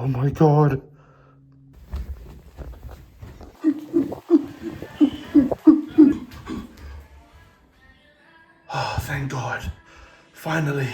Oh my god. Oh, thank God. Finally.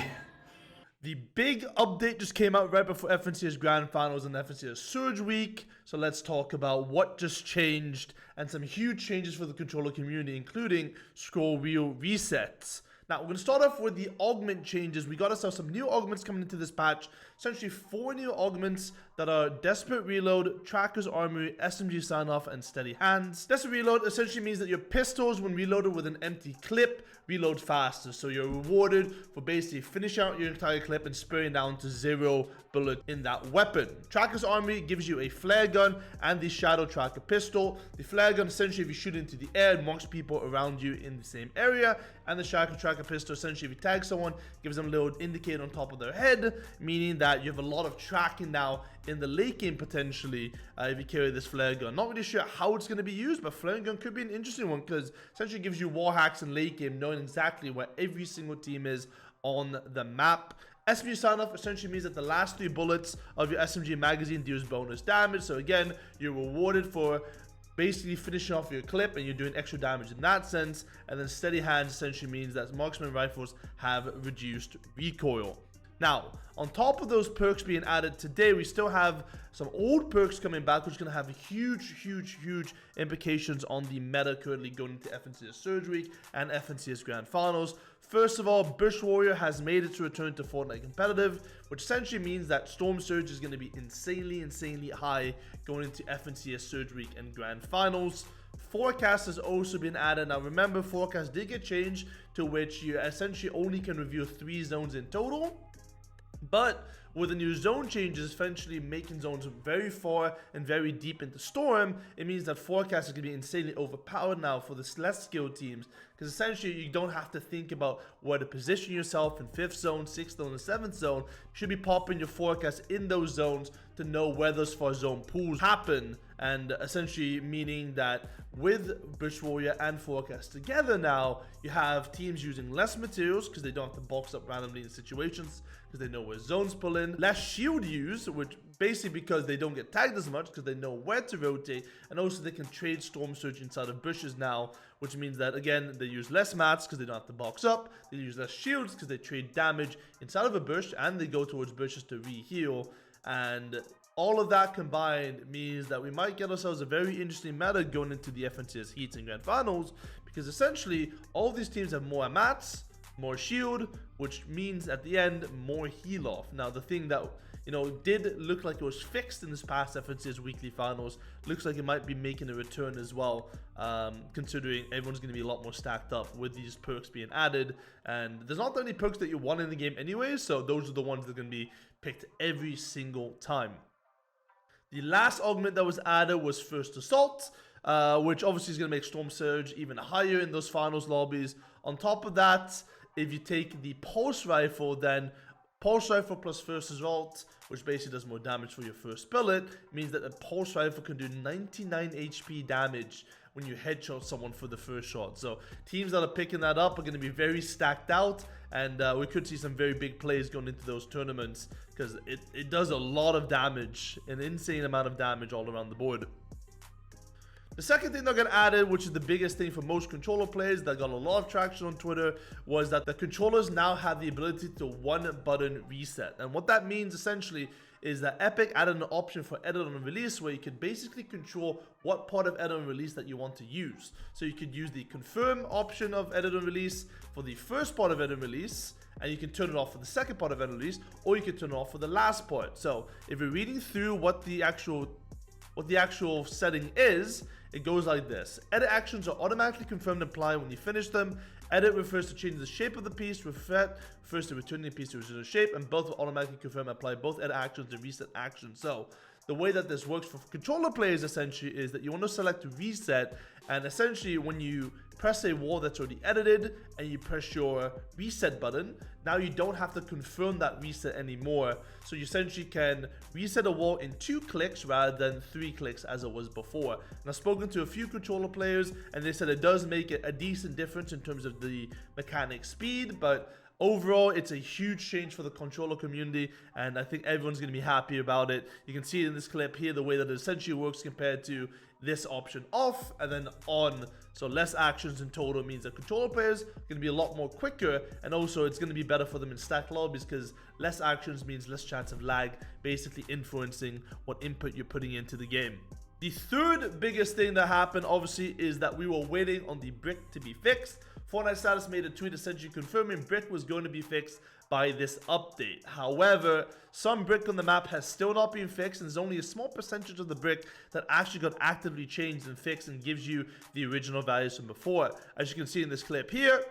The big update just came out right before FNCS Grand Finals and FNCS Surge Week. So let's talk about what just changed and some huge changes for the controller community, including scroll wheel resets. Now, we're going to start off with the augment changes. We got ourselves some new augments coming into this patch. Essentially, 4 new augments that are Desperate Reload, Tracker's Armory, SMG Sign-Off, and Steady Hands. Desperate Reload essentially means that your pistols, when reloaded with an empty clip, reload faster. So you're rewarded for basically finishing out your entire clip and spraying down to 0 bullet in that weapon. Tracker's Armory gives you a flare gun and the Shadow Tracker pistol. The flare gun, essentially, if you shoot into the air, it marks people around you in the same area. And the Shadow Tracker pistol, essentially, if you tag someone, gives them a little indicator on top of their head, meaning that you have a lot of tracking now in the late game potentially if you carry this flare gun. Not really sure how it's going to be used, but flare gun could be an interesting one because essentially gives you wall hacks in late game, knowing exactly where every single team is on the map. SMG sign-off essentially means that the last 3 bullets of your SMG magazine deals bonus damage. So again, you're rewarded for basically finishing off your clip and you're doing extra damage in that sense. And then Steady Hands essentially means that marksman rifles have reduced recoil. Now, on top of those perks being added today, we still have some old perks coming back, which is going to have huge implications on the meta currently going into FNCS Surge Week and FNCS Grand Finals. First of all, Bush Warrior has made its return to Fortnite competitive, which essentially means that Storm Surge is going to be insanely high going into FNCS Surge Week and Grand Finals. Forecast has also been added. Now remember, Forecast did get changed to which you essentially only can review 3 zones in total. But with the new zone changes, essentially making zones very far and very deep into Storm, it means that Forecast is going to be insanely overpowered now for the less skilled teams. Because essentially you don't have to think about where to position yourself in 5th zone, 6th zone, and 7th zone. You should be popping your Forecast in those zones to know where those far zone pools happen. And essentially meaning that with Bush Warrior and Forecast together now, you have teams using less materials because they don't have to box up randomly in situations because they know where zones pull in. Less shield use, which basically because they don't get tagged as much because they know where to rotate. And also they can trade Storm Surge inside of bushes now, which means that again, they use less mats because they don't have to box up. They use less shields because they trade damage inside of a bush and they go towards bushes to re-heal. And all of that combined means that we might get ourselves a very interesting meta going into the FNCS Heats and Grand Finals, because essentially all of these teams have more mats, more shield, which means at the end more heal off. Now the thing that did look like it was fixed in this past FNCS Weekly Finals looks like it might be making a return as well, considering everyone's going to be a lot more stacked up with these perks being added. And there's not that many perks that you want in the game anyway, so those are the ones that are going to be picked every single time. The last augment that was added was First Assault, which obviously is going to make Storm Surge even higher in those finals lobbies. On top of that, if you take the Pulse Rifle, then Pulse Rifle plus First Assault, which basically does more damage for your first bullet, means that a Pulse Rifle can do 99 HP damage when you headshot someone for the first shot. So teams that are picking that up are going to be very stacked out, and we could see some very big plays going into those tournaments because it does a lot of damage, an insane amount of damage all around the board. The second thing that got added, which is the biggest thing for most controller players that got a lot of traction on Twitter, was that the controllers now have the ability to 1-button reset. And what that means essentially is that Epic added an option for edit on release where you could basically control what part of edit on release that you want to use. So you could use the confirm option of edit on release for the first part of edit on release, and you can turn it off for the second part of edit on release, or you can turn it off for the last part. So if you're reading through what the actual setting is, it goes like this. Edit actions are automatically confirmed and applied when you finish them. Edit refers to changing the shape of the piece. Reset refers to returning the piece to original shape, and both will automatically confirm and apply both edit actions and reset actions. So the way that this works for controller players essentially is that you want to select reset, and essentially when you press a wall that's already edited and you press your reset button, now you don't have to confirm that reset anymore. So you essentially can reset a wall in 2 clicks rather than 3 clicks as it was before. And I've spoken to a few controller players and they said it does make a decent difference in terms of the mechanic speed, but overall, it's a huge change for the controller community, and I think everyone's going to be happy about it. You can see in this clip here the way that it essentially works compared to this option off and then on. So less actions in total means that controller players are going to be a lot more quicker, and also it's going to be better for them in stack lobbies because less actions means less chance of lag, basically influencing what input you're putting into the game. The third biggest thing that happened, obviously, is that we were waiting on the brick to be fixed. Fortnite Status made a tweet essentially confirming brick was going to be fixed by this update. However, some brick on the map has still not been fixed, and there's only a small percentage of the brick that actually got actively changed and fixed and gives you the original values from before. As you can see in this clip here,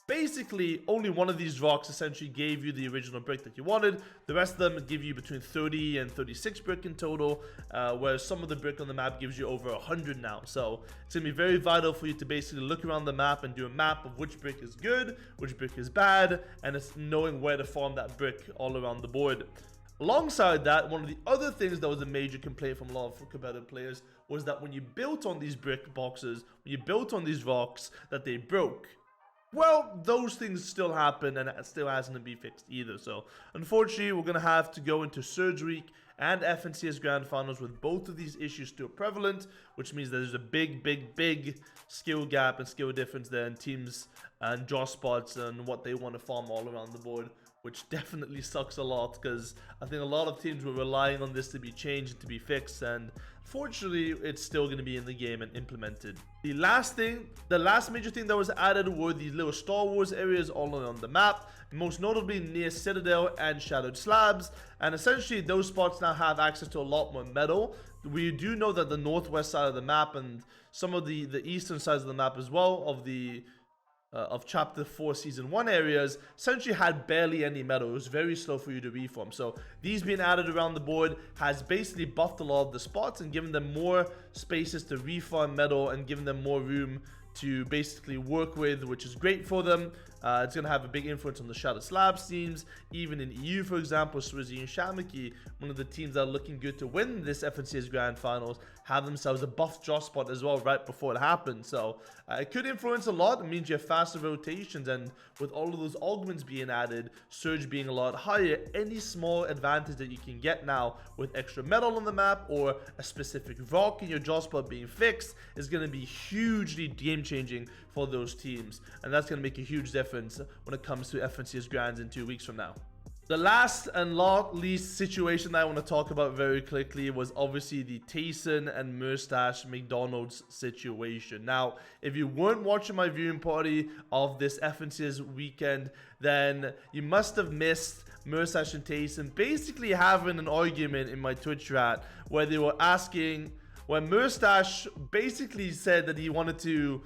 basically only one of these rocks essentially gave you the original brick that you wanted. The rest of them give you between 30 and 36 brick in total, whereas some of the brick on the map gives you over 100 now. So it's going to be very vital for you to basically look around the map and do a map of which brick is good, which brick is bad, and it's knowing where to farm that brick all around the board. Alongside that, one of the other things that was a major complaint from a lot of competitive players was that when you built on these brick boxes, when you built on these rocks, that they broke. Well, those things still happen, and it still hasn't been fixed either. So, unfortunately, we're going to have to go into Surge Week and FNCS Grand Finals with both of these issues still prevalent, which means there's a big skill gap and skill difference there in teams and draw spots and what they want to farm all around the board, which definitely sucks a lot because I think a lot of teams were relying on this to be changed and to be fixed, and fortunately it's still going to be in the game and implemented. The last major thing that was added were these little Star Wars areas all around the map, most notably near Citadel and Shadowed Slabs, and essentially those spots now have access to a lot more metal. We do know that the northwest side of the map and some of the eastern sides of the map as well of Chapter 4 Season 1 areas essentially had barely any metal. It was very slow for you to reform. So these being added around the board has basically buffed a lot of the spots and given them more spaces to reform metal and given them more room to basically work with, which is great for them. It's going to have a big influence on the Shadow Slabs teams. Even in EU, for example, Swizzy and Shamiki, one of the teams that are looking good to win this FNCS Grand Finals, have themselves a buff draw spot as well right before it happens. So it could influence a lot. It means you have faster rotations, and with all of those augments being added, Surge being a lot higher, any small advantage that you can get now with extra metal on the map or a specific rock in your draw spot being fixed is going to be hugely game changing for those teams, and that's going to make a huge difference when it comes to FNCS Grands in 2 weeks from now. The last and not least situation that I want to talk about very quickly was obviously the Tayson and Merstach McDonald's situation. Now, if you weren't watching my viewing party of this FNCS weekend, then you must have missed Merstach and Tayson basically having an argument in my Twitch chat where they were asking, when Merstach basically said that he wanted to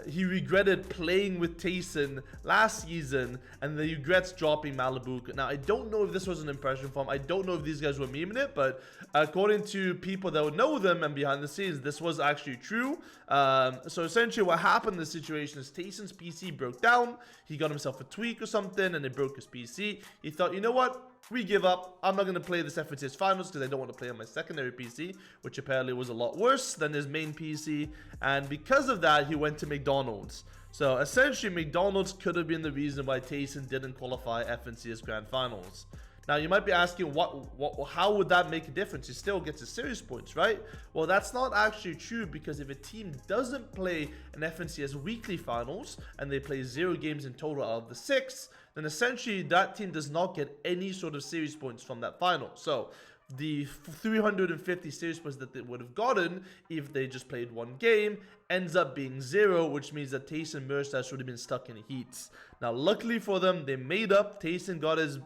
he regretted playing with Tayson last season and he regrets dropping Malibu. Now, I don't know if this was an impression from, I don't know if these guys were memeing it, but according to people that would know them and behind the scenes, this was actually true. So essentially what happened in this situation is Tayson's PC broke down. He got himself a tweak or something and it broke his PC. He thought, you know what? We give up. I'm not going to play this FNCS Finals because I don't want to play on my secondary PC, which apparently was a lot worse than his main PC. And because of that, he went to McDonald's. So essentially, McDonald's could have been the reason why Tayson didn't qualify FNCS Grand Finals. Now, you might be asking, how would that make a difference? He still gets his series points, right? Well, that's not actually true, because if a team doesn't play an FNCS weekly finals and they play 0 games in total out of the 6, then essentially that team does not get any sort of series points from that final. So the 350 series points that they would have gotten if they just played 1 game ends up being 0, which means that Tayson and Merstach would have been stuck in heats. Now, luckily for them, they made up. Tayson got his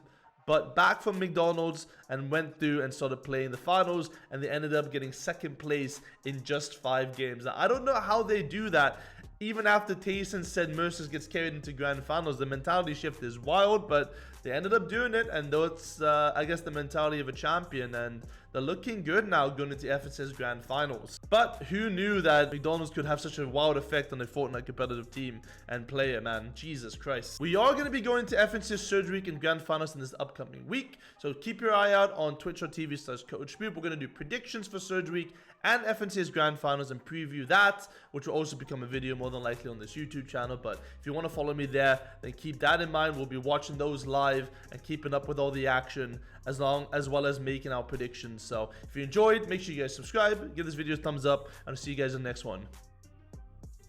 butt back from McDonald's and went through and started playing the finals, and they ended up getting 2nd place in just 5 games. Now, I don't know how they do that. Even after Tayson said Merstach gets carried into grand finals, the mentality shift is wild, but they ended up doing it, and that's, I guess, the mentality of a champion, and they're looking good now going into FNCS Grand Finals. But who knew that McDonald's could have such a wild effect on a Fortnite competitive team and player, man? Jesus Christ. We are going to be going to FNCS Surge Week and Grand Finals in this upcoming week, so keep your eye out on twitch.tv/CoachBoop. We're going to do predictions for Surge Week and FNCS Grand Finals and preview that, which will also become a video more than likely on this YouTube channel. But if you want to follow me there, then keep that in mind. We'll be watching those live and keeping up with all the action as well as making our predictions. So if you enjoyed, make sure you guys subscribe, give this video a thumbs up, and I'll see you guys in the next one.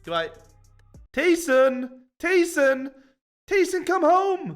Goodbye. Tayson, come home.